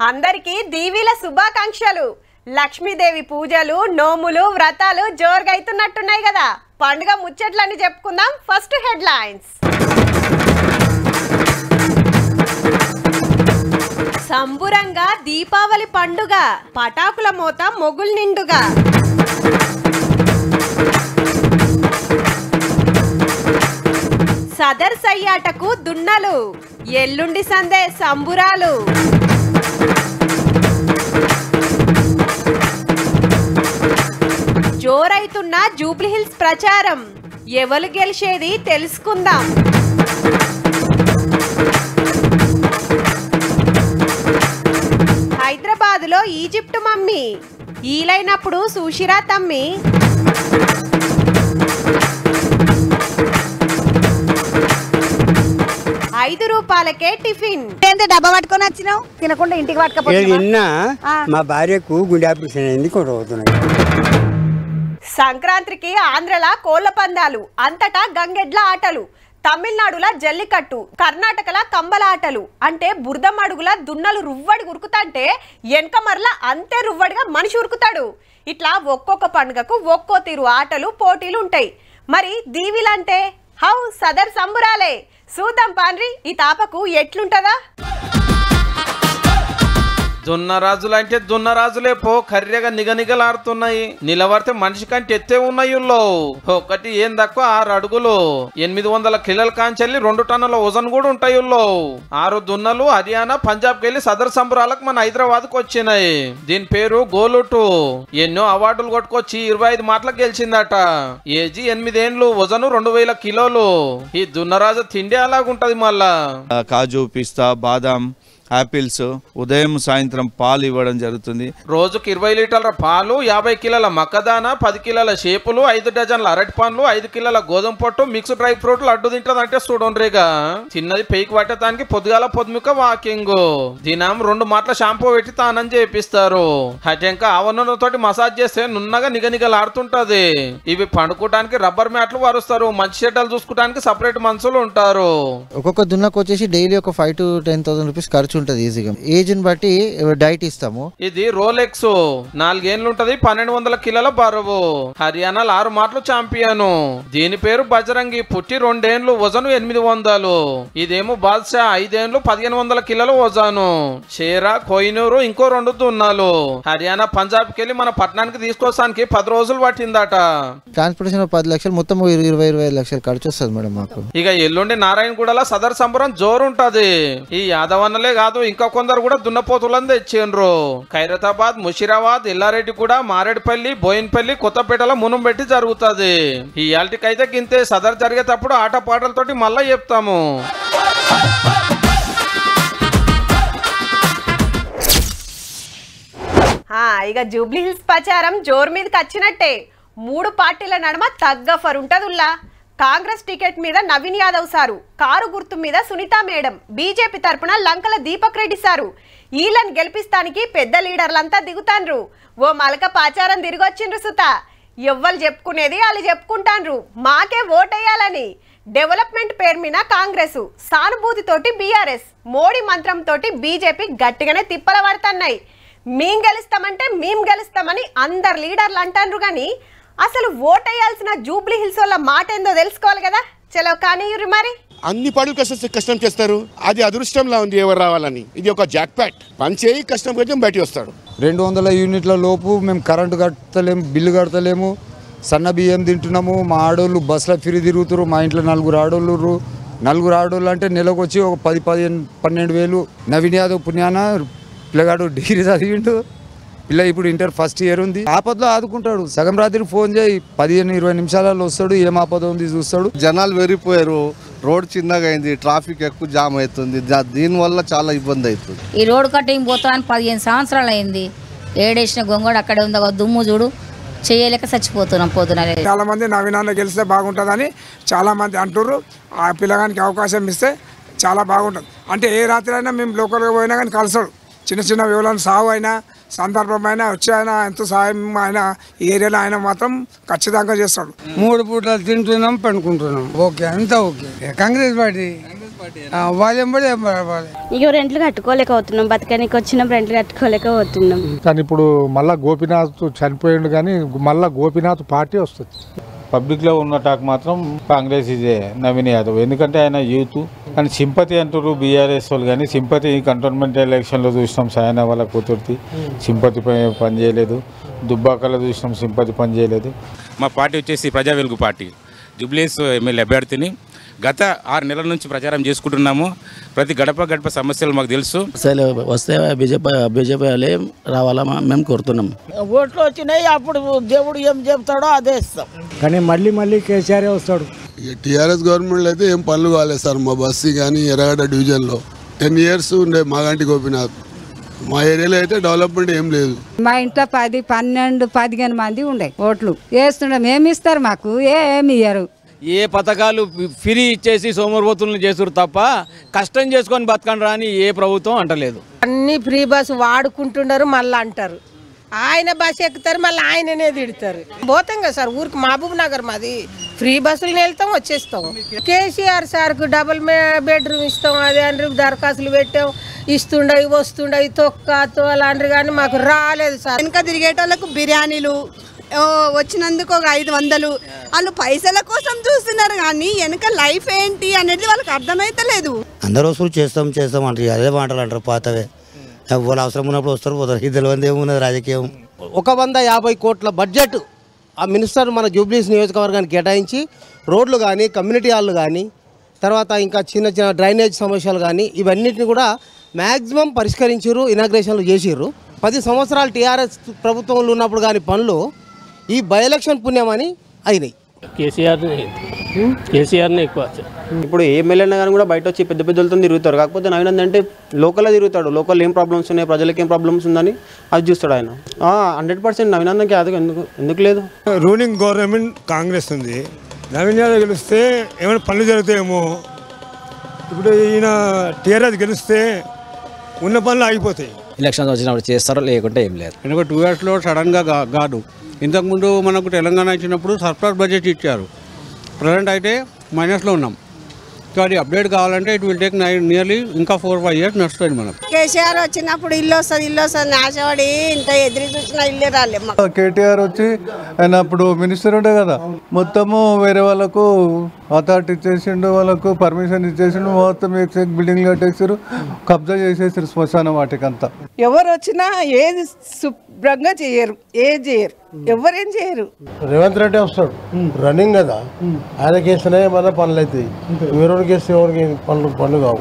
అందరికీ దీవీల శుభాకాంక్షలు. లక్ష్మీదేవి పూజలు, నోములు, వ్రతాలు జోరుగా అవుతున్నట్టున్నాయి కదా. పండుగ ముచ్చట్లని చెప్పుకుందాం. First headlines. సంబురంగా దీపావళి పండుగ, పటాకుల మోత మొగుల్ నిండుగా. సదర్ సయ్యాటకు దున్నలు, ఎల్లుండి సందే సంబురాలు. జోరైతున్న జూబ్లీహిల్స్ ప్రచారం, ఎవరు గెలిచేది తెలుసుకుందాం. హైదరాబాద్ లో ఈజిప్ట్ మమ్మీ, ఈలైనప్పుడు సుషిరా తమ్మి. ₹5కే టిఫిన్. డబ్బా పట్టుకొని వచ్చినావు, తినకుండా ఇంటికి పట్టుకపోతున్నా. మా భార్యకు గుండె ఆపరేషన్ అయింది. సంక్రాంతికి ఆంధ్రల కోళ్ల పందాలు, అంతటా గంగెడ్ల ఆటలు, తమిళనాడుల జల్లికట్టు, కర్ణాటకల కంబల ఆటలు. అంటే బురదం అడుగుల దున్నలు రువ్వడి ఉరుకుతాంటే వెనక మరల అంతే రువ్వడిగా మనిషి ఉరుకుతాడు. ఇట్లా ఒక్కొక్క పండుగకు ఒక్కో తీరు ఆటలు, పోటీలు ఉంటాయి. మరి దీవిలంటే హౌ సదర్ సంబురాలే. చూద్దాం పాండ్రి ఈ తాపకు ఎట్లుంటదా. దున్నరాజులు అంటే దున్నరాజులే పో, కర్రెగా నిగనిగలాడుతున్నాయి. నిలబడితే మనిషి కంటే ఎత్తే ఉన్నాయి. ఒకటి ఏం తక్కువ 6 అడుగులు, 800 కిలోల కాంచెల్లి 2 టన్నుల వజన్ కూడా ఉంటాయి. 6 దున్నలు హర్యానా, పంజాబ్కి వెళ్ళి సదర్ సంబరాలకు మన హైదరాబాద్కు వచ్చినాయి. దీని పేరు గోలుటు. ఎన్నో అవార్డులు కొట్టుకొచ్చి 25 మాటలకు గెలిచిందట. ఏజీ 8 ఏండ్లు, వజను 2000 కిలోలు. ఈ దున్నరాజు తిండి అలాగుంటది. మళ్ళా కాజు, పిస్తా, బాదాం, ఆపిల్స్, ఉదయం సాయంత్రం పాలు ఇవ్వడం జరుగుతుంది. రోజుకి 20 లీటర్ల పాలు, 50 కిలోల మక్కదాన, 10 కిలోల షేపులు, 5 డజన్ల అరటి పండ్లు, 5 కిలోల గోధుమ పొట్టు, మిక్స్ డ్రై ఫ్రూట్లు అడ్డు తింటదంటే చూడండిగా. చిన్నది పెయికి పట్టడానికి పొద్దుగాల పొద్దుమిక వాకింగ్. దినం 2 మాటల షాంపూ పెట్టి తానం చేపిస్తారు. హటంక ఆవరణతోటి మసాజ్ చేస్తే నున్నగా నిగనిగలాడుతుంటది. ఇవి పండుకోవడానికి రబ్బర్ మ్యాట్లు వరుస్తారు. మంచి చెడ్డలు చూసుకోవడానికి సపరేట్ మనుషులు ఉంటారు. ఒక్కొక్క దున్నకు వచ్చేసి డైలీ ఒక 5 to 10,000 రూపీస్ ఖర్చు ఉంటది. ఈజీగా ఏజ్ ని బట్టి డైట్ ఇస్తాము. ఇది రోలెక్స్, 4 ఏళ్ళు ఉంటది, 1200 కిలోల బరువు. హర్యానాలో 6 మాటలు ఛాంపియన్. దీని పేరు బజరంగి. పుట్టి 2 ఏండ్లు, వజను 800. ఇదేమో బాద్షా, 5 ఏండ్లు, 1500 కిలోల వజాను. షేరా, కోహినూరు ఇంకో 2 దున్నాలు. హర్యానా, పంజాబ్కి వెళ్ళి మన పట్టణానికి తీసుకొస్తానికి 10 రోజులు పట్టిందట. ట్రాన్స్పోర్టేషన్ 10 లక్షలు, మొత్తం 20-25 లక్షలు ఖర్చు వస్తుంది మేడం మాకు. ఇక ఎల్లుండి నారాయణగూడలో సదర్ సంబరం జోరు ఉంటది. ఈ యాదవన్నలే కాదు, ఇంకా కొందరు కూడా దున్నపోతులను తెచ్చిండ్రు. ఖైరతాబాద్, ముషిరాబాద్, ఎల్లారెడ్డిగూడ, మారేడుపల్లి, బోయిన్పల్లి, కొత్తపేటలో మునం పెట్టి జరుగుతుంది. ఈ యాల్టికైతే గింతే. సదర్ జరిగేటప్పుడు ఆట పాటలతోటి మళ్ళా చెప్తాము. ఇక జూబ్లీహిల్స్ ప్రచారం జోరు మీదకి వచ్చినట్టే. 3 పార్టీల నడుమ తగ్గఫర్ ఉంటదుల్లా. కాంగ్రెస్ టికెట్ మీద నవీన్ యాదవ్ సారు, కారు గుర్తు మీద సునీత మేడం, బీజేపీ తరపున లంకల దీపక్ రెడ్డి సారు. ఈలను గెలిపిస్తానికి పెద్ద లీడర్లంతా దిగుతాండ్రు. ఓ మలక పాచారం తిరిగొచ్చిండ్రు సుత. ఎవ్వరు చెప్పుకునేది వాళ్ళు చెప్పుకుంటాండ్రు, మాకే ఓటేయాలని. డెవలప్మెంట్ పేరు మీద కాంగ్రెస్, సానుభూతితోటి బీఆర్ఎస్, మోడీ మంత్రంతోటి బీజేపీ గట్టిగానే తిప్పల పడుతున్నాయి. మేం గెలుస్తామంటే మేం గెలుస్తామని అందరు లీడర్లు అంటాండ్రు. కానీ అసలు ఓటేయాల్సిన జూబ్లీహిల్స్ వాళ్ళ మాట ఏందో తెలుసుకోవాలి కదా. చలో కానీ మరి అన్ని పనులు కష్టం చేస్తారు. అది అదృష్టంలా ఉంది ఎవరు రావాలని. ఇది ఒక జాక్ ప్యాట్. పని చేయి, కష్టం కొంచెం బయట వస్తాడు. 200 యూనిట్ల లోపు మేము కరెంటు కట్టలేము, బిల్లు కడతలేము, సన్న బియ్యం తింటున్నాము. మా ఆడోళ్ళు బస్సులో ఫిరి తిరుగుతారు. మా ఇంట్లో 4 ఆడోళ్ళు. 4 ఆడోళ్ళు అంటే నెలకు వచ్చి ఒక 10-12 వేలు. నవీన్ యాదవ్ పుణ్యాన పిల్లగాడు డిగ్రీ చదివిండు. పిల్ల ఇప్పుడు ఇంటర్ ఫస్ట్ ఇయర్ ఉంది. ఆపదలో ఆదుకుంటాడు. సగం రాత్రి ఫోన్ చేయి, 15-20 నిమిషాలలో వస్తాడు. ఏం ఆపద ఉంది చూస్తాడు. జనాలు వెరిపోయారు. రోడ్ చిన్నగా అయింది, ట్రాఫిక్ ఎక్కువ జామ్ అవుతుంది. దీనివల్ల చాలా ఇబ్బంది అవుతుంది. ఈ రోడ్ కటింగ్ పోతామని 15 సంవత్సరాలు అయింది. ఏడేసిన గొంగడు అక్కడే ఉంది. దుమ్ము చూడు, చేయలేక చచ్చిపోతున్నాం పొద్దున. చాలా మంది నవీనాన్న గెలిస్తే బాగుంటుందని చాలా మంది అంటుర్రు. ఆ పిల్లగానికి అవకాశం ఇస్తే చాలా బాగుంటుంది. అంటే ఏ రాత్రి అయినా మేము లోకల్గా పోయినా కానీ కలుస్తాడు. చిన్న వివరాలు సాగు అయినా, సందర్భమైన వచ్చాయన, ఎంత సాయం ఆయన ఈ ఏరియాలో ఆయన మాత్రం ఖచ్చితంగా చేస్తాడు. 3 పూటలు తింటున్నాం, పండుకుంటున్నాం. ఓకే, అంతా ఓకే. కాంగ్రెస్ పార్టీ ఇక రెంట్లు కట్టుకోలేకపోతున్నాం, బతకనికి వచ్చినాం, రెంట్లు కట్టుకోలేకపోతున్నాం. కానీ ఇప్పుడు మళ్ళా గోపీనాథ్ చనిపోయిండు, కానీ మళ్ళా గోపీనాథ్ పార్టీ వస్తుంది. పబ్లిక్లో ఉన్న టాక్ మాత్రం కాంగ్రెస్ ఇదే నవీన్ యాదవ్, ఎందుకంటే ఆయన యూత్ అని సింపతి అంటారు బీఆర్ఎస్ వాళ్ళు, కానీ సింపతి కంటోన్మెంట్ ఎలక్షన్లో చూసినాం సాయన వాళ్ళ కూతుర్తి సింపతి పనిచేయలేదు, దుబ్బాకలో చూసినాం సింపతి పనిచేయలేదు. మా పార్టీ వచ్చేసి ప్రజా వెలుగు పార్టీ, జూబ్లీస్ ఎమ్మెల్యే అభ్యర్థిని గత 6 నెలల నుంచి ప్రచారం చేసుకుంటున్నాము. ప్రతి గడప సమస్యలు మాకు తెలుసు. వస్తే బీజేపీ రావాలా మేము కోరుతున్నాం. ఓట్లు వచ్చినాయి, అప్పుడు దేవుడు ఏం చెప్తాడో అదే ఇస్తాం. కానీ మళ్ళీ కేసీఆర్ వస్తాడు. టీఆర్ఎస్ గవర్నమెంట్లో అయితే ఏం పనులు కాలేదు సార్. మా బస్సు కానీ ఎర్రగడ్డ డివిజన్లో 10 years ఉండే మాగంటి గోపీనాథ్. మా ఏరియాలో అయితే డెవలప్మెంట్ ఏం లేదు. మా ఇంట్లో 10, 12, 15 మంది ఉండే ఓట్లు వేస్తుండం. ఏమి ఇస్తారు మాకు? ఏమి ఇయ్యరు. ఏ పథకాలు ఫ్రీ ఇచ్చేసి సోమరిపోతులను చేస్తారు తప్ప కష్టం చేసుకొని బతకండి రాని ఏ ప్రభుత్వం అంటలేదు. అన్ని ఫ్రీ బస్సు వాడుకుంటున్నారు, మళ్ళీ అంటారు ఆయన బస్సు ఎక్కుతారు, మళ్ళీ ఆయననే తిడతారు. పోతాం కదా సార్ ఊరికి, మహబూబ్ నగర్ మాది, ఫ్రీ బస్సులు వెళ్తాం వచ్చేస్తాం. కేసీఆర్ సార్కు డబుల్ బెడ్రూమ్ ఇస్తాం అది అని దరఖాస్తులు పెట్టాం, ఇస్తుండవి వస్తుండవి తొక్క అలాంటివి, కానీ మాకు రాలేదు సార్. వెనక తిరిగేటోళ్ళకు బిర్యానీలు వచ్చినందుకు ఒక 500 వాళ్ళు పైసల కోసం చూస్తున్నారు, కానీ వెనక లైఫ్ ఏంటి అనేది వాళ్ళకి అర్థమైతలేదు. అందరూ వసూలు చేస్తాం అంటారు, అదే మాటలు అంటారు పాతవే. వాళ్ళు అవసరం ఉన్నప్పుడు వస్తారు పోతారు, ఇది తెలియదు ఏమున్నది రాజకీయం. 150 కోట్ల బడ్జెట్ ఆ మినిస్టర్ మన జూబ్లీస్ నియోజకవర్గానికి కేటాయించి రోడ్లు కానీ కమ్యూనిటీ హాల్లు కానీ తర్వాత ఇంకా చిన్న డ్రైనేజ్ సమస్యలు కానీ ఇవన్నిటిని కూడా మ్యాక్సిమం పరిష్కరించారు, ఇనాగ్రేషన్లు చేసిర్రు. 10 సంవత్సరాలు టీఆర్ఎస్ ప్రభుత్వంలో ఉన్నప్పుడు కానీ పనులు ఈ బై ఎలక్షన్ పుణ్యమని అయినాయి. కేసీఆర్ని ఎక్కువ. ఇప్పుడు ఏ ఎమ్మెల్యేనా కానీ కూడా బయట వచ్చి పెద్ద పెద్దలతో తిరుగుతారు, కాకపోతే నవీన్ అంటే లోకల్లో తిరుగుతాడు. లోకల్ ఏం ప్రాబ్లమ్స్ ఉన్నాయి, ప్రజలకు ఏం ప్రాబ్లమ్స్ ఉందని అది చూస్తాడు ఆయన. 100% నవీన్ అన్నకి అది ఎందుకు లేదు. రూలింగ్ గవర్నమెంట్ కాంగ్రెస్ ఉంది, నవీన్ యాదవ్ గెలిస్తే ఏమైనా పనులు జరుగుతాయేమో. ఇప్పుడు ఈయన టీఆర్ఎస్ గెలిస్తే ఉన్న పనులు ఆగిపోతాయి. ఎలక్షన్స్ వచ్చినప్పుడు చేస్తారో లేకుంటే ఏం లేదు. 2 yearsలో సడన్గా కాదు. ఇంతకుముందు మనకు తెలంగాణ ఇచ్చినప్పుడు సర్ప్లస్ బడ్జెట్ ఇచ్చారు, ప్రజెంట్ అయితే మైనస్లో ఉన్నాం. సో అది అప్డేట్ కావాలంటే ఇట్ విల్ టేక్ నియర్లీ ఇంకా 4-5 years నడుస్తుంది మనకు. కేసీఆర్ వచ్చినప్పుడు ఇల్లు వస్తుంది ఆశపడి ఇంత ఎదురు చూసినా ఇల్లే రాలే. కేటీఆర్ వచ్చి ఆయన అప్పుడు మినిస్టర్ ఉండే కదా, మొత్తము వేరే వాళ్ళకు అథారిటీ ఇచ్చేసిండు, వాళ్ళకు పర్మిషన్ ఇచ్చేసిండు, మొత్తం బిల్డింగ్లు కట్టేసారు, కబ్జా చేసేసారు శ్మశాన వాటికంతా. ఎవరు వచ్చినా ఏది శుభ్రంగా చేయరు, ఎవరేం చేయరు. రేవంత్ రెడ్డి వస్తాడు రన్నింగ్ కదా, ఆయన కేసునే మన పనులు అవుతాయి. వేరే కేసు ఎవరికి పనులు కావు.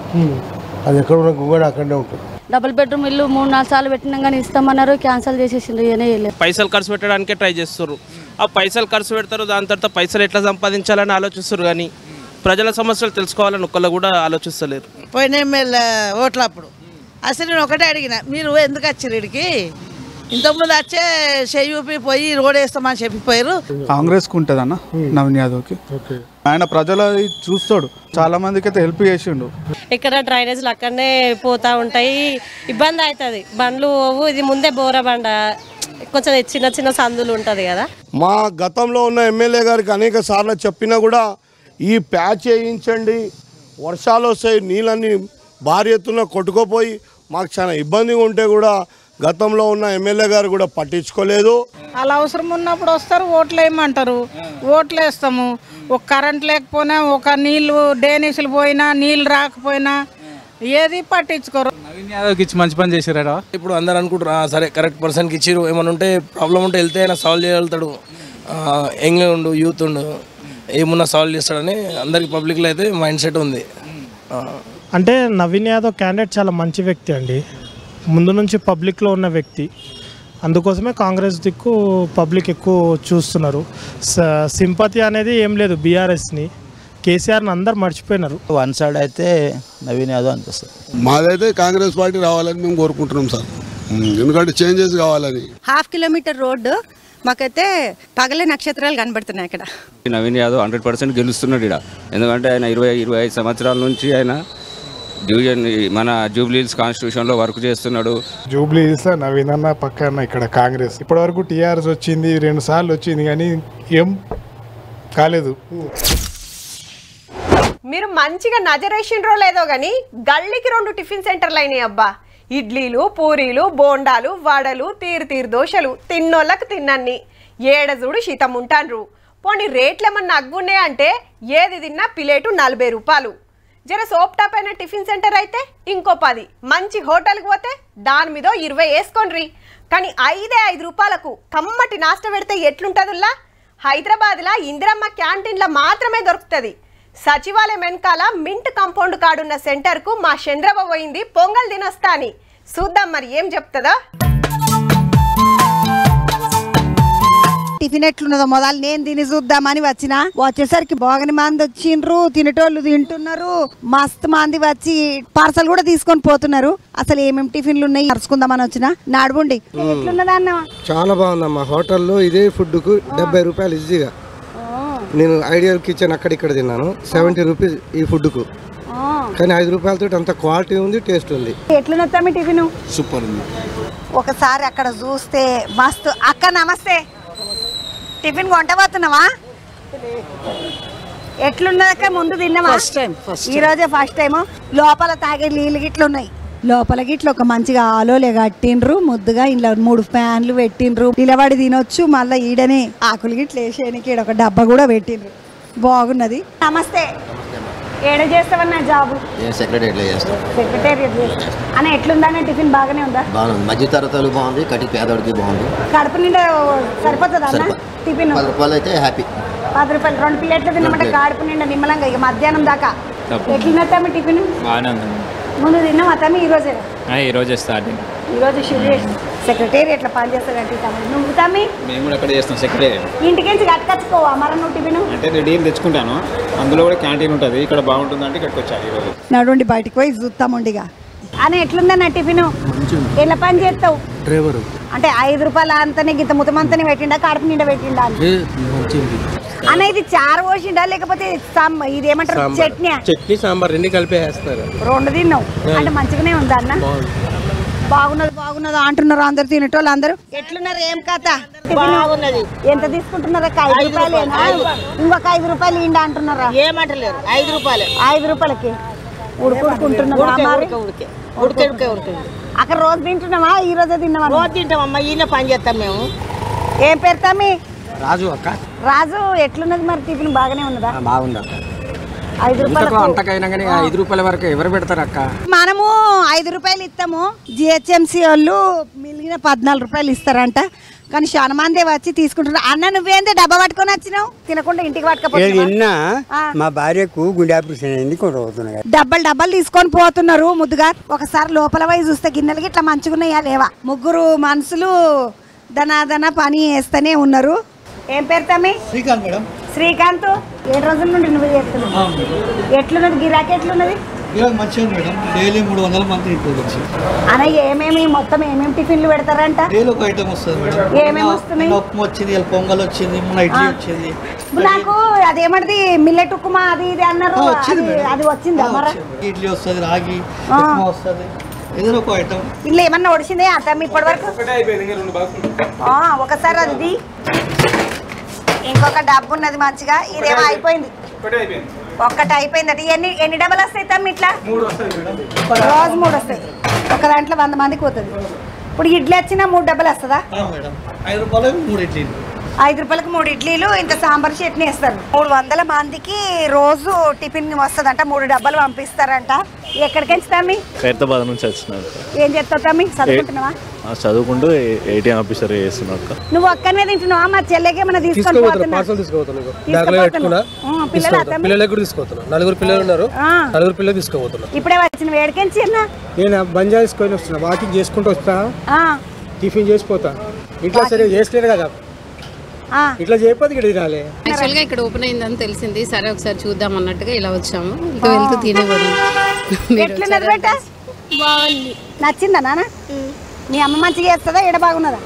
అది ఎక్కడ ఉన్న గుంగడి అక్కడనే ఉంటుంది. డబుల్ బెడ్రూమ్ ఇల్లు 3-4 సార్లు పెట్టినాం కానీ ఇస్తామన్నారు, క్యాన్సిల్ చేసేసిండ్రు. పైసలు ఖర్చు పెట్టడానికే ట్రై చేస్తారు. ఆ పైసలు ఖర్చు పెడతారు, దాని తర్వాత పైసలు ఎట్లా సంపాదించాలని ఆలోచిస్తారు, కానీ ప్రజల సమస్యలు తెలుసుకోవాలని ఒక్కళ్ళు కూడా ఆలోచిస్తలేరు. పోయిన ఎమ్మెల్యే ఓట్లప్పుడు అసలు నేను ఒకటే అడిగిన, మీరు ఎందుకు వచ్చారు ఇక్కడికి? ఇంతకుముందు వచ్చే చెయ్యి పోయి రోడ్ వేస్తామని చెప్పిపోయారు. కాంగ్రెస్కి ఉంటుంది అన్న నవీన్ యాదవ్కి. ఆయన ప్రజల చూస్తాడు, చాలా మందికి అయితే హెల్ప్ చేసిండు. ఇక్కడ డ్రైనేజ్లు అక్కడనే పోతా ఉంటాయి, ఇబ్బంది అవుతుంది. బండ్లు ఇది ముందే బోర బండ, కొంచెం చిన్న సందులు ఉంటుంది కదా. మా గతంలో ఉన్న ఎమ్మెల్యే గారికి అనేక సార్లు చెప్పినా కూడా ఈ ప్యాచ్ వేయించండి, వర్షాలు వస్తాయి, నీళ్ళన్నీ భారీ ఎత్తున కొట్టుకుపోయి మాకు చాలా ఇబ్బందిగా ఉంటే కూడా గతంలో ఉన్న ఎమ్మెల్యే గారు కూడా పట్టించుకోలేదు. అలా అవసరం ఉన్నప్పుడు వస్తారు, ఓట్లు వేయమంటారు, ఓట్లు వేస్తాము. ఒక కరెంట్ లేకపోయినా, ఒక నీళ్ళు డ్రైనేజీలు పోయినా, నీళ్ళు రాకపోయినా ఏది పట్టించుకోరు. నవీన్ యాదవ్కి ఇచ్చి మంచి పని చేశారా? ఇప్పుడు అందరు అనుకుంటారు సరే కరెక్ట్ పర్సన్కి ఇచ్చిరు, ఏమైనా ఉంటే ప్రాబ్లం ఉంటే వెళ్తే ఆయన సాల్వ్ చేయగలుగుతాడు, యంగ్ ఉండు, యూత్ ఉండు, ఏమున్నా సాల్వ్ చేస్తాడని అందరికి పబ్లిక్లో అయితే మైండ్ సెట్ ఉంది. అంటే నవీన్ యాదవ్ క్యాండిడేట్ చాలా మంచి వ్యక్తి అండి, ముందు నుంచి పబ్లిక్లో ఉన్న వ్యక్తి. అందుకోసమే కాంగ్రెస్ దిక్కు పబ్లిక్ ఎక్కువ చూస్తున్నారు. సింపతి అనేది ఏం లేదు బీఆర్ఎస్ని, కేసీఆర్ని అందరు మర్చిపోయినారు. 1 side అయితే నవీన్ యాదవ్ అనిపిస్తుంది. మాదైతే కాంగ్రెస్ పార్టీ రావాలని మేము కోరుకుంటున్నాం సార్, ఎందుకంటే చేంజెస్ కావాలని. ½ kilometer రోడ్డు మాకైతే పగలే నక్షత్రాలు కనబడుతున్నాయి ఇక్కడ. నవీన్ యాదవ్ 100% గెలుస్తున్నాడు ఇక్కడ, ఎందుకంటే ఆయన 20-25 సంవత్సరాల నుంచి ఆయన డివిజన్ మన జూబ్లీహిల్స్ కాన్స్టిట్యూషన్లో వర్క్ చేస్తున్నాడు. జూబ్లీహిల్స్ నవీన్ అన్న పక్కన ఇక్కడ కాంగ్రెస్ ఇప్పటివరకు టీఆర్ఎస్ వచ్చింది, 2 సార్లు వచ్చింది, కానీ ఏం కాలేదు. మీరు మంచిగా నజరేసిండ్రో లేదో గాని గల్లీకి 2 టిఫిన్ సెంటర్లు అయినాయి అబ్బా. ఇడ్లీలు, పూరీలు, బోండాలు, వడలు, తీరు దోశలు తిన్నోళ్ళకి తిన్నన్ని. ఏడజుడు శీతం ఉంటాన్రు. పోనీ రేట్లేమన్నా అగ్గున్నాయి అంటే ఏది తిన్నా ప్లేటు 40 రూపాయలు. జర సోప్ టాప్ అయిన టిఫిన్ సెంటర్ అయితే ఇంకో 10. మంచి హోటల్కి పోతే దాని మీద 20 వేసుకోండ్రి. కానీ 5 రూపాయలకు కమ్మటి నాష్ట పెడితే ఎట్లుంటుందిలా? హైదరాబాద్లో ఇందిరమ్మ క్యాంటీన్లో మాత్రమే దొరుకుతుంది. సచివాలయం వెనకాల మింట్ కాంపౌండ్ కాడున్న సెంటర్కు మా చంద్రబాబు పోయింది పొంగల్ తినొస్తా అని. చూద్దాం మరి ఏం చెప్తుందో. టిఫిన్ ఎట్లున్నదో మొదలు నేను తిని చూద్దామని వచ్చిన. వచ్చేసరికి బాగాని మంది వచ్చిండ్రు, తినేటోళ్ళు తింటున్నారు. మస్తు మంది వచ్చి పార్సల్ కూడా తీసుకొని పోతున్నారు. అసలు ఏమేమి టిఫిన్లు ఉన్నాయి అరుచుకుందామని వచ్చిన. నడువుండి ఎట్లున్నదా అన్న? చాలా బాగుందమ్మా. హోటల్లో ఇదే ఫుడ్కు 70 రూపాయలు ఈజీగా. నేను ఐడియల్ కిచెన్ అక్కడిక్కడ తిన్నాను. 70 రూపీస్ ఈ ఫుడ్కు. కానీ 5 రూపాయలతో అంత క్వాలిటీ ఉంది, టేస్ట్ ఉంది. ఎట్లున్నదా మీ టిఫిన్? సూపర్ ఉంది. ఒకసారి అక్కడ చూస్తే మస్తు. అక్క నమస్తే, టిఫిన్ కొంటబోతున్నావా? ఎట్లున్నదక్క? ముందు తిన్నావా? ఈ రోజే ఫస్ట్ టైం. లోపల తాగే నీళ్ళు గిట్లు ఉన్నాయి. లోపల గిట్ల ఒక మంచిగా ఆలోలే కట్టిండ్రు ముద్దుగా. ఇంట్లో 3 ఫ్యాన్లు పెట్టిండ్రు. నిలబడి తినొచ్చు. మళ్ళీ ఈడనే ఆకులు గిట్లు వేసేయడానికి ఈడ ఒక డబ్బా కూడా పెట్టిండ్రు. బాగున్నది. నమస్తే, ఏడ చేస్తావన్నా జాబు? సెక్రటరీలో చేస్తాం. సెక్రటేరియట్ చేస్తా అన్న. ఎట్లుందన్న టిఫిన్? బాగానే ఉందా? బాగుంది. మధ్య తరగతులు బాగుంది, కటి పేదవాడికి బాగుంది. కడుపు నిండా సరిపోతుందా అన్న టిఫిన్? 10 రూపాయలు అయితే హ్యాపీ. 10 రూపాయలు 2 ప్లేట్లు తిన్నమాట కడుపు నిండా నిమ్మలంగా ఇక మధ్యాహ్నం దాకా. ఎట్లున్నా తమ్మి టిఫిన్? బాగానే ఉంది. ముందు తిన్నావా తమ్మి? ఈ రోజే స్టార్టింగ్. ఈ రోజు సెక్రటేరియట్లో పని చేస్తాడంటే తమ్మి. నువ్వు తమ్మి? మేము కూడా అక్కడ చేస్తాం సెక్రటేరియట్. ఇంటికించి కట్టుకొచ్చుకోవా మరి నువ్వు టిఫిన్? అంటే రెడీ తెచ్చుకుంటాను. అందులో కూడా క్యాంటీన్ ఉంటుంది. ఇక్కడ బాగుంటుంది అంటే ఇక్కడికి వచ్చాను ఈరోజు. నడుండి బయటికి పోయి చూస్తాముండిగా. అని ఎట్లుందన్న టిఫిన్? ఎలా పని చేస్తావు? డ్రైవరు అంటే 5 రూపాయలు అంతనే గింత ముతమంతనే పెట్టిండా, కడుపు నిండా పెట్టిండా? అన్న ఇది చారు పోసిండా లేకపోతే ఇది ఏమంటారు చట్నీ? చట్నీ సాంబార్ 2 కలిపి వేస్తారు. 2 తిన్నావు అంటే మంచిగానే ఉందా అన్న? బాగున్నది అంటున్నారు అందరు తినేటోళ్ళు అందరూ. ఎట్లున్నారు? ఏం కథ? బాగున్నది. ఎంత తీసుకుంటున్నారా? 5 రూపాయలేనా? ఇంకొక 5 రూపాయలు ఇండా అంటున్నారా? ఏమంటలేరు. 5 రూపాయలు. 5 రూపాయలకి ఉడుకుంటున్నారా? అక్కడ రోజు తింటున్నావా? ఈ రోజే తిన్నావా? రోజు తింటామమ్మా. ఈయన పని చేస్తాం మేము. ఏం పేరు తమ్మి? రాజు అక్క. రాజు ఎట్లున్నది మరి టిఫిన్? బాగానే ఉన్నదా? బాగుంది అక్క. 5 రూపాయలు అంతకైనా కానీ 5 రూపాయల వరకు ఎవరు పెడతారు అక్క? మనము 5 రూపాయలు ఇస్తాము. జిహెచ్ఎంసీ వాళ్ళు మిగిలిన 14 రూపాయలు ఇస్తారంట. కానీ చాలా మంది వచ్చి తీసుకుంటున్నారు. అన్న నువ్వేందే డబ్బా పట్టుకొని వచ్చినావు? తినకుండా ఇంటికి పట్టుకపోతున్నా. మా భార్యకు గుండె ఆపరేషన్ అయింది, కొనుక్కుతున్నాయి. డబ్బాలు తీసుకొని పోతున్నారు ముద్దుగా. ఒకసారి లోపల పోయి చూస్తే గిన్నెలకి ఇట్లా మంచిగున్నాయా లేవా? 3 మనుషులు దనా పని వేస్తూనే ఉన్నారు. ఏం పేరు తమ్మి? శ్రీకాంత్ మేడం. శ్రీకాంత్, 7 రోజుల నుండి నువ్వు చేస్తున్నావు. ఎట్లున్నది గిరాకీ? ఎట్లున్నది? మంచిగా మేడం. డైలీ 300 మంది వచ్చి అన్న మొత్తం ఏమేమి టిఫిన్లు పెడతారంట? డైలీ ఒక ఐటమ్ వస్తుంది మేడం. ఏమేమి వస్తున్నాయి? ఉప్మా వచ్చింది, పొంగల్ వచ్చింది, ఇడ్లీ వచ్చింది. నాకు అదేమంటది మిల్లెట్ ఉప్మా అది ఇది అన్నారు. అది వచ్చిందా? మరి ఇడ్లీ వస్తుంది, రాగి ఉప్మా వస్తుంది. ఏదైనా ఒక ఐటమ్. ఇల్లు ఏమన్నా ఒడిచిందే అతమ్మ ఇప్పటి వరకు? ఒకసారి అది ఇంకొక డబ్బు ఉన్నది మంచిగా. ఇదేమో అయిపోయింది. ఒక్కటి అయిపోయిందట. ఎన్ని డబ్బులు వస్తాయి తమ్మి? ఇట్లా రోజు 3 వస్తాయి. ఒక దాంట్లో 100 మందికి పోతుంది. ఇప్పుడు ఇడ్లీ వచ్చినా 3 డబ్బులు వస్తుందా? 5 రూపాయలకు 3 ఇడ్లీలు. 5 రూపాయలకు 3 ఇడ్లీలు, ఇంత సాంబార్ చట్నీ ఇస్తారు. 300 మందికి రోజు టిఫిన్ వస్తుందంట. 3 డబ్బాలు పంపిస్తారంట. ఎక్కడికి వెళ్తామి? ఖైరతాబాద్ నుంచి వచ్చినాను. ఏం చేస్తావు తమ్మి? చదువుకుంటున్నావా? చదువుకుంటూ ఏటీఎం ఆఫీసర్ చేస్తున్నాను. నువ్వు ఒక్కనే తింటున్నావా? మా చెల్లెకి ఏమైనా తీసుకొని పోతున్నా? నలుగురు పిల్లలు ఉన్నారు. 4 పిల్లలు తీసుకోబోతున్నా. ఇప్పుడే వచ్చిన వేడికెంచి నేను బంజా తీసుకొని వస్తున్నా. వాకింగ్ చేసుకుంటూ వస్తా, టిఫిన్ చేసిపోతా. ఇట్లా సరే చేస్తలేరు కదా, ఇట్లా చేయకపోతే ఇక్కడ తినాలి. యాక్చువల్గా ఇక్కడ ఓపెన్ అయిందని తెలిసింది. సరే ఒకసారి చూద్దాం అన్నట్టుగా ఇలా వచ్చాము. ఇంకా వెళ్తూ తినేవాడు. బాగుంది. నచ్చిందా నాన్న? నీ అమ్మ మంచిగా చేస్తుందా? ఎడ బాగున్నదా?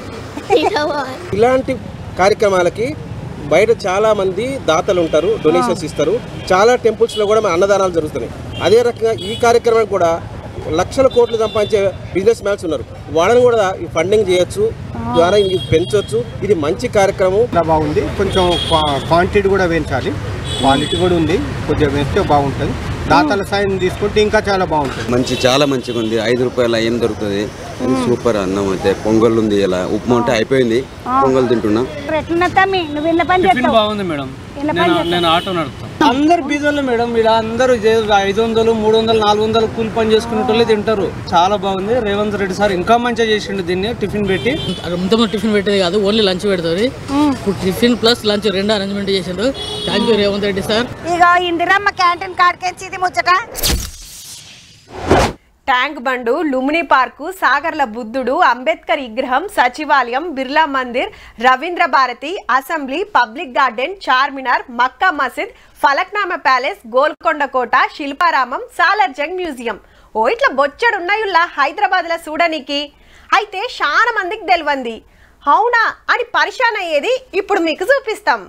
ఇలాంటి కార్యక్రమాలకి బయట చాలా మంది దాతలు ఉంటారు, డొనేషన్స్ ఇస్తారు. చాలా టెంపుల్స్లో కూడా మన అన్నదానాలు జరుగుతున్నాయి. అదే రకంగా ఈ కార్యక్రమం కూడా లక్షల కోట్లు సంపాదించే బిజినెస్ మ్యాన్స్ ఉన్నారు. వాళ్ళని కూడా ఈ ఫండింగ్ చేయొచ్చు, ద్వారా ఇది పెంచవచ్చు. ఇది మంచి కార్యక్రమం. బాగుంది. కొంచెం క్వాంటిటీ కూడా పెంచాలి. క్వాలిటీ కూడా ఉంది, కొద్దిగా వేస్తే బాగుంటుంది. దాతల సాయం తీసుకుంటే ఇంకా చాలా బాగుంటుంది. చాలా మంచిగా ఉంది. 5 రూపాయల ఏం దొరుకుతుంది. సూపర్ అన్నం అయితే. పొంగల్ ఉంది, ఇలా ఉప్మా ఉంటే అయిపోయింది. పొంగల్ తింటున్నా. బాగుంది మేడం. నేను ఆటో నడుపుతాను. అందరు బీదోళ్ళు మేడం. ఇక్కడ అందరూ 500, 300, 400 కూలి పని చేసుకునే వాళ్ళే తింటారు. చాలా బాగుంది. రేవంత్ రెడ్డి సార్ ఇంకా మంచిగా చేసిండు దీన్ని. టిఫిన్ పెట్టి ఇంతమంది టిఫిన్ పెట్టేది కాదు, ఓన్లీ లంచ్ పెడతారు. ఇప్పుడు టిఫిన్ ప్లస్ లంచ్ 2 అరేంజ్మెంట్ చేసిండు. Thank you Revanth Reddy sir. ఇక ఇందిరమ్మ క్యాంటీన్ కాడికెంచి ఇది ముచ్చట. ట్యాంక్ బండు, లుమిని పార్కు, సాగర్ల బుద్ధుడు, అంబేద్కర్ విగ్రహం, సచివాలయం, Birla Mandir, Ravindra Bharathi, assembly, public garden, Charminar, Mecca Masjid, Falaknuma palace, Golconda కోట, శిల్పారామం, సాలార్జంగ్ మ్యూజియం. ఓ ఇట్లా బొచ్చడున్నాయుల్లా హైదరాబాద్లో చూడనికి. అయితే చాలా మందికి తెలియంది. అవునా అని పరిశాన్ అయ్యేది ఇప్పుడు మీకు చూపిస్తాం.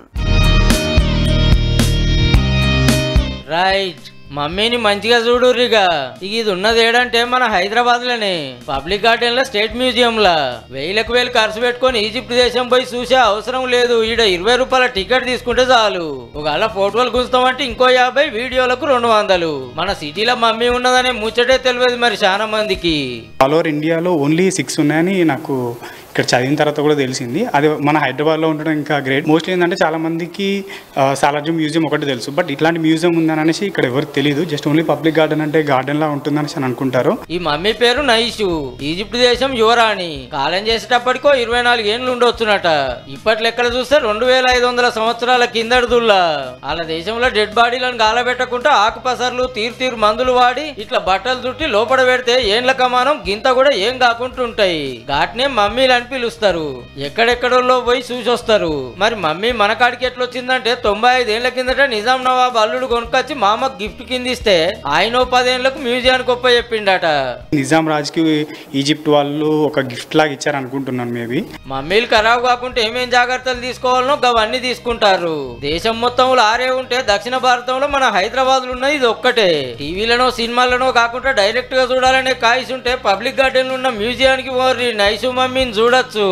రైట్, మమ్మీని మంచిగా చూడుర్రిగా. ఇది ఉన్నది ఏడంటే మన హైదరాబాద్ లోనే పబ్లిక్ గార్డెన్ లో, స్టేట్ మ్యూజియం లా 1000 ఖర్చు పెట్టుకొని ఈజిప్ట్ దేశం పోయి చూసే అవసరం లేదు. ఈడ 20 రూపాయల టికెట్ తీసుకుంటే చాలు. ఒకవేళ ఫోటోలు గుంచుతామంటే ఇంకో 50, వీడియోలకు 200. మన సిటీలో మమ్మీ ఉన్నదనే ముచ్చటే తెలియదు మరి చాలా మందికి. ఆల్ ఓవర్ ఇండియాలో ఓన్లీ 6 ఉన్నాయని నాకు ఇక్కడ చదివిన తర్వాత కూడా తెలిసింది. అది మన హైదరాబాద్లో ఉండడం ఇంకా గ్రేట్. మోస్ట్లీ ఏంటంటే చాలా మందికి సాలార్జంగ్ మ్యూజియం ఒకటి తెలుసు, బట్ ఇట్లాంటి మ్యూజియం ఉందని అనేసి ఇక్కడ ఎవరికి తెలియదు. జస్ట్ ఓన్లీ పబ్లిక్ గార్డెన్ అంటే గార్డెన్ లా ఉంటుందని అనుకుంటారు. ఈ మమ్మీ పేరు నైషు, ఈజిప్ట్ దేశం యువరాణి. కాలం చేసేటప్పటికో 24 ఏళ్ళు ఉండొచ్చునట. ఇప్పటి లెక్కలు చూస్తే 2500 సంవత్సరాల కిందడుదుల్లా. వాళ్ళ దేశంలో డెడ్ బాడీలను గాలబెట్టకుండా ఆకుపసర్లు, తీరు మందులు వాడి ఇట్లా బట్టలు చుట్టి లోపల పెడితే ఏండ్ల కమానం గింత కూడా ఏం కాకుంటుంటాయి. ఘాట్నే మమ్మీలు అని పిలుస్తారు. ఎక్కడెక్కడో పోయి చూసొస్తారు. మరి మమ్మీ మన కాడికి ఎట్లొచ్చిందంటే 95 ఏళ్ల కిందట నిజాం నవాబ్ అల్లుడు కొనుక్కొచ్చి మామకు గిఫ్ట్ కింద ఇస్తే ఆయన 10 ఏళ్లకు మ్యూజియానికి గొప్ప చెప్పిండట. నిజాం రాజ్కి ఈజిప్ట్ వాళ్ళు ఒక గిఫ్ట్ లాగా ఇచ్చారు అనుకుంటున్నాను. మేబీ మమ్మీలు ఖరాబ్ కాకుండా ఏమేం జాగ్రత్తలు తీసుకోవాలనో అవన్నీ తీసుకుంటారు. దేశం మొత్తంలో 6 ఉంటే దక్షిణ భారతంలో మన హైదరాబాద్ లో ఉన్నది ఇది ఒక్కటే. టీవీలనో సినిమాలనో కాకుండా డైరెక్ట్ గా చూడాలనే కాయిస్ ఉంటే పబ్లిక్ గార్డెన్ లో ఉన్న మ్యూజియానికి పోర్రి. నైసు మమ్మీని చూడొచ్చు.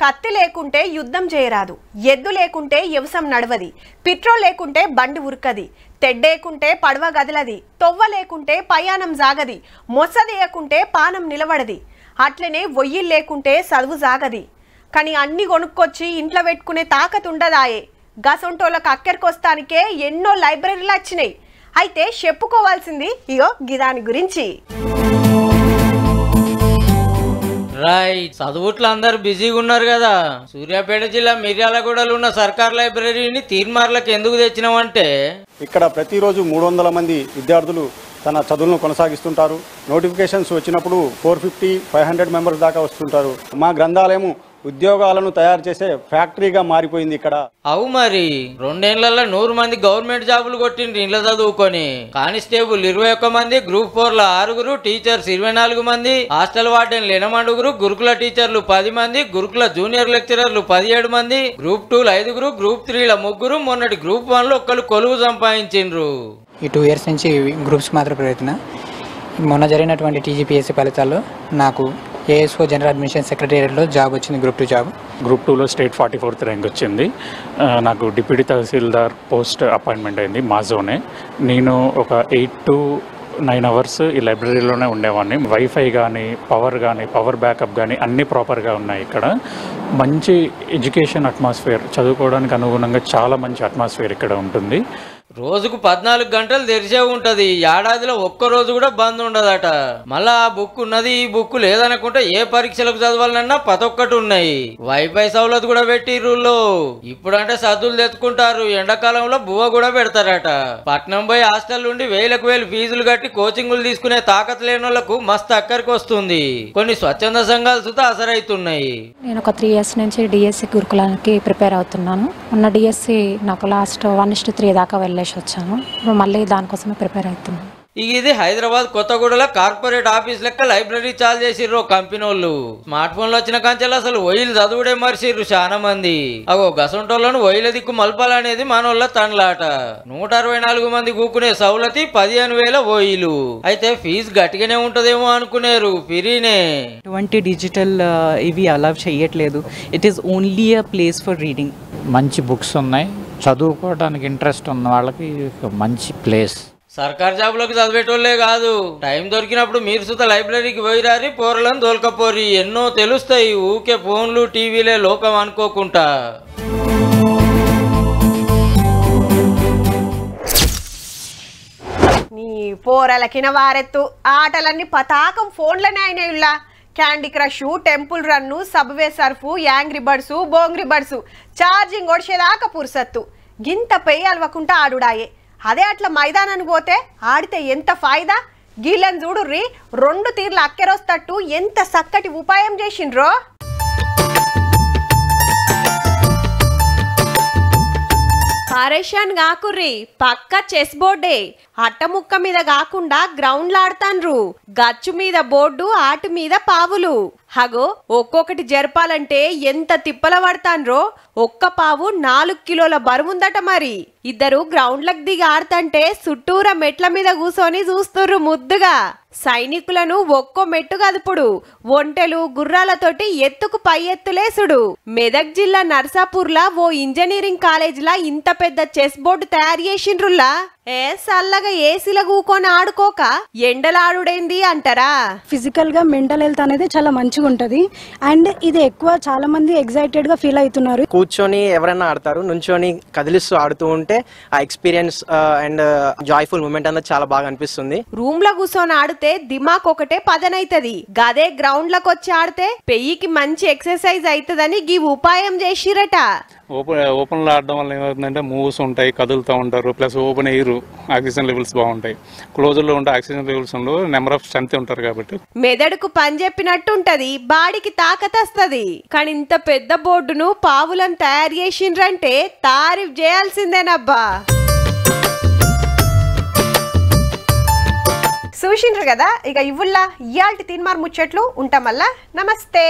కత్తి లేకుంటే యుద్ధం చేయరాదు, ఎద్దు లేకుంటే వ్యవసాయం నడవది, పెట్రోల్ లేకుంటే బండి ఉరకది, తెడ్డేకుంటే పడవ గదలది, తొవ్వ లేకుంటే పయానం జాగది, మొసదేయకుంటే పానం నిలబడది, అట్లనే వొయ్యిలు లేకుంటే చదువు జాగది. కానీ అన్ని కొనుక్కొచ్చి ఇంట్లో పెట్టుకునే తాకత్ ఉండదాయే. గసొంటోళ్ళకి అక్కరికొస్తానికే ఎన్నో లైబ్రరీలు వచ్చినాయి. అయితే చెప్పుకోవాల్సింది ఇగో గిదాని గురించి. రైట్, చదువుట్లో అందరు బిజీగా ఉన్నారు కదా. సూర్యాపేట జిల్లా మిర్యాలగూడలో ఉన్న సర్కార్ లైబ్రరీని తీర్మార్లకు ఎందుకు తెచ్చినామంటే ఇక్కడ ప్రతిరోజు 300 మంది విద్యార్థులు తన చదువులను కొనసాగిస్తుంటారు. నోటిఫికేషన్స్ వచ్చినప్పుడు 450, 500 మెంబర్స్ దాకా వస్తుంటారు. మా గ్రంథాలయం ఉద్యోగాలను తయారు చేసే ఫ్యాక్టరీగా మారిపోయింది ఇక్కడ. అవు మరి 2 ఏళ్లలో 100 మంది గవర్నమెంట్ జాబులు కొట్టిండ్రు ఇంట్లో చదువుకొని. కానిస్టేబుల్ 21 మంది, గ్రూప్ 4 లో 6, టీచర్స్ 24 మంది, హాస్టల్ వార్డెన్లు 8, గురుకుల టీచర్లు 10 మంది, గురుకుల జూనియర్ లెక్చరర్లు 17 మంది, గ్రూప్ 2 5, గ్రూప్ 3 లో 3, మొన్నటి గ్రూప్ 1 లో 1 కొలువు సంపాదించిండ్రు. ఈ 2 ఇయర్స్ నుంచి గ్రూప్స్ మాత్రం ప్రయత్న. మొన్న జరిగినటువంటి టీజీపీఎస్సీ ఫలితాల్లో నాకు ఏఎస్ఓ జనరల్ అడ్మిషన్ సెక్రటేరియట్లో జాబ్ వచ్చింది, గ్రూప్ 2 జాబ్. గ్రూప్ 2లో స్టేట్ 44th ర్యాంక్ వచ్చింది. నాకు డిప్యూటీ తహసీల్దార్ పోస్ట్ అపాయింట్మెంట్ అయింది మా జోనే. నేను ఒక 8 to 9 అవర్స్ ఈ లైబ్రరీలోనే ఉండేవాడిని. వైఫై కానీ, పవర్ బ్యాకప్ కానీ అన్నీ ప్రాపర్గా ఉన్నాయి. ఇక్కడ మంచి ఎడ్యుకేషన్ అట్మాస్ఫియర్, చదువుకోవడానికి అనుగుణంగా చాలా మంచి అట్మాస్ఫియర్ ఇక్కడ ఉంటుంది. రోజుకు 14 గంటలు తెరిచే ఉంటది. ఏడాదిలో ఒక్క రోజు కూడా బంద్ ఉండదట. మళ్ళా ఆ బుక్ ఉన్నది, ఈ బుక్ లేదనుకుంటే ఏ పరీక్షలకు చదవాలన్నా 11 ఉన్నాయి. వైఫై సౌలత్ కూడా పెట్టిర్రులో. ఇప్పుడంటే సద్దులు తెచ్చుకుంటారు, ఎండాకాలంలో బువ్వ కూడా పెడతారట. పట్నం పోయి హాస్టల్ నుండి 1000 ఫీజులు కట్టి కోచింగులు తీసుకునే తాకత్ లేని వాళ్ళకు మస్తు అక్కడికి వస్తుంది. కొన్ని స్వచ్ఛంద సంఘాలు సుతా అసరైతున్నాయి. నేను ఒక 3 years నుంచి డిఎస్సి గురుకులానికి ప్రిపేర్ అవుతున్నాను. ఉన్న డిఎస్సి నాకు లాస్ట్ 1:3 దాకా వెళ్ళేసి వచ్చాను. ఇప్పుడు మళ్ళీ దానికోసమే ప్రిపేర్ అవుతున్నాను. ఇది హైదరాబాద్ కొత్తగూడల కార్పొరేట్ ఆఫీస్ లెక్క లైబ్రరీ చాలు చేసిర్రు కంపెనీ వాళ్ళు. స్మార్ట్ ఫోన్లు వచ్చిన కాంచెలు అసలు ఒయిలు చదువుడే మరిసిర్రు చాలా మంది. అగో గసంటోళ్లను ఒయిల దిక్కు మలపాలనేది మనోళ్ళ తండ్లాట. 164 మంది కూకునే సౌలతి 15,000 ఒయిలు. అయితే ఫీజు గట్టిగానే ఉంటదేమో అనుకునేరు, ఫ్రీనే. ఎటువంటి డిజిటల్ ఇవి అలౌ చేయట్లేదు. It is only a place for reading. మంచి బుక్స్ ఉన్నాయి, చదువుకోవడానికి ఇంట్రెస్ట్ ఉన్న వాళ్ళకి మంచి ప్లేస్. సర్కార్ జాబులకు చదివేటోళ్లే కాదు, టైం దొరికినప్పుడు మీరు సుత లైబ్రరీకి పోయిరారి, పోరలను దోల్కపోరి. ఎన్నో తెలుస్తాయి, ఊకే ఫోన్లు టీవీలే లోకం అనుకోకుండా. నీ పోరలకిన వారెత్తు ఆటలన్నీ పతాకం ఫోన్లనే అయినాయుల్లా. Candy crush, temple run, subway surf, angry birds, బోంగ్రీ బర్డ్స్, ఛార్జింగ్ ఒడిచేదాకా పురుసత్తు. గింత పెయ్యి అలవకుంటా ఆడుడాయే. అదే అట్లా మైదానానికి పోతే ఆడితే ఎంత ఫాయిదా. గీళ్ళని చూడుర్రి, 2 తీర్ల అక్కెరొస్తట్టు ఎంత చక్కటి ఉపాయం చేసిండ్రో. పరేషాన్ కాకుర్రి, పక్క చెస్ బోర్డే. అట్టముక్క మీద కాకుండా గ్రౌండ్లో ఆడతాన్రు. గచ్చు మీద బోర్డు, ఆటు మీద పావులు. హగో ఒక్కొక్కటి జరపాలంటే ఎంత తిప్పల పడతాన్రో. ఒక్క పావు 4 కిలోల బరువుందట. మరి ఇద్దరు గ్రౌండ్లకు దిగి ఆడుతంటే చుట్టూర మెట్ల మీద కూసోని చూస్తుర్రు ముద్దుగా. సైనికులను ఒక్కో మెట్టు కదుపుడు, ఒంటెలు గుర్రాలతోటి ఎత్తుకు పై ఎత్తులేసుడు. మెదక్ జిల్లా నర్సాపూర్లా ఓ ఇంజనీరింగ్ కాలేజ్లా ఇంత పెద్ద చెస్ బోర్డు తయారు చేసిండ్రుల్లా. సల్లగా ఏసీల కూకొని ఆడుకోక ఎండలాడుడేంది అంటారా? ఫిజికల్ గా మెంటల్ హెల్త్ అనేది చాలా మంచిగా ఉంటది. అండ్ ఇది ఎక్కువ చాలా మంది ఎక్సైటెడ్ గా ఫీల్ అవుతున్నారు. కూర్చొని ఎవరైనా ఆడతారు, నుంచొని కదిలిస్తూ ఆడుతూ ఉంటే ఆ ఎక్స్పీరియన్స్ అండ్ జాయ్ఫుల్ మూమెంట్ అన్నది చాలా బాగా అనిపిస్తుంది. రూమ్ లో కూర్చొని ఆడితే దిమాక్ ఒకటే పదనైతది. గదే గ్రౌండ్ లకు వచ్చి ఆడితే పెయ్యికి మంచి ఎక్సర్సైజ్ అవుతుందని గీ ఉపాయం చేసిరట. ఓపెన్లో ఆడడం వల్ల ఏమవుతుందంటే మూవ్స్ ఉంటాయి, కదులుతూ ఉంటారు, plus open air, oxygen levels బాగుంటాయి. క్లోజ్లో ఉంటే ఆక్సిజన్ లెవెల్స్ ఉండవు, నెంబర్ ఆఫ్ స్ట్రెంత్ ఉంటారు కాబట్టి మెదడుకు పని చెప్పినట్టు ఉంటది, బాడీకి తాకతస్తది. కానీ ఇంత పెద్ద బోర్డును పావులను తయారు చేసిండ్రంటే తారీఫ్ చేయాల్సిందేనబ్బా. చూసిండ్రు కదా, ఇక ఇవ్వుల్లా ఇయాల్టి తీన్మార్ ముచ్చట్లు ఉంటామల్లా. నమస్తే.